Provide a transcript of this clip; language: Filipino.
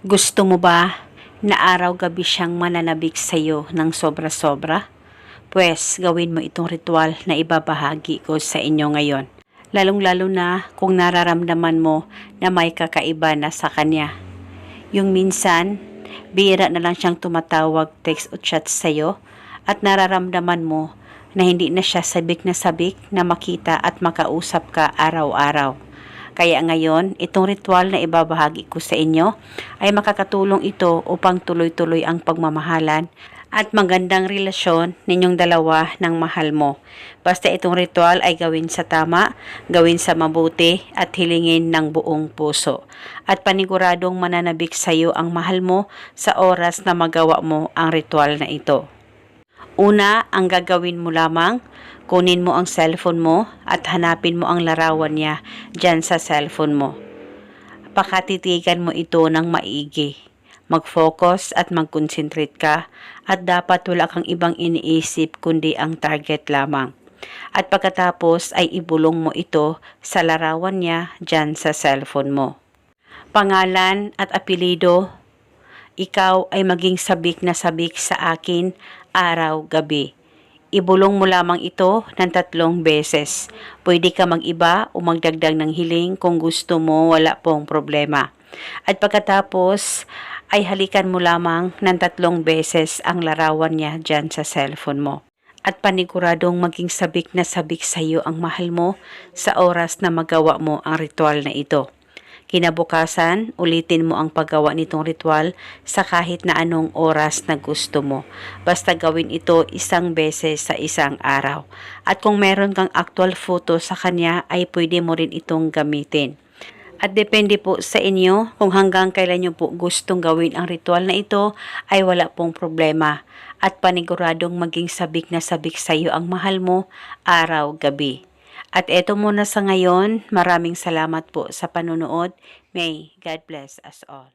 Gusto mo ba na araw-gabi siyang mananabik sa iyo ng sobra-sobra? Pwes gawin mo itong ritual na ibabahagi ko sa inyo ngayon. Lalong-lalo na kung nararamdaman mo na may kakaiba na sa kanya. Yung minsan, bihira na lang siyang tumatawag, text o chat sa iyo at nararamdaman mo na hindi na siya sabik na makita at makausap ka araw-araw. Kaya ngayon, itong ritual na ibabahagi ko sa inyo ay makakatulong ito upang tuloy-tuloy ang pagmamahalan at magandang relasyon ninyong dalawa ng mahal mo. Basta itong ritual ay gawin sa tama, gawin sa mabuti at hilingin ng buong puso. At paniguradong mananabik sa iyo ang mahal mo sa oras na magawa mo ang ritual na ito. Una, ang gagawin mo lamang, kunin mo ang cellphone mo at hanapin mo ang larawan niya dyan sa cellphone mo. Pakatitigan mo ito ng maigi. Mag-focus at mag-concentrate ka at dapat wala kang ibang iniisip kundi ang target lamang. At pagkatapos ay ibulong mo ito sa larawan niya dyan sa cellphone mo. Pangalan at apelido, ikaw ay maging sabik na sabik sa akin araw-gabi. Ibulong mo lamang ito ng 3 beses. Pwede ka mag-iba o magdagdag ng hiling kung gusto mo, wala pong problema. At pagkatapos ay halikan mo lamang ng 3 beses ang larawan niya dyan sa cellphone mo. At paniguradong maging sabik na sabik sa iyo ang mahal mo sa oras na magawa mo ang ritual na ito. Kinabukasan, ulitin mo ang paggawa nitong ritual sa kahit na anong oras na gusto mo. Basta gawin ito 1 beses sa isang araw. At kung meron kang actual photo sa kanya, ay pwede mo rin itong gamitin. At depende po sa inyo kung hanggang kailan nyo po gustong gawin ang ritual na ito, ay wala pong problema. At paniguradong maging sabik na sabik sa iyo ang mahal mo araw-gabi. At eto muna sa ngayon, maraming salamat po sa panunood. May God bless us all.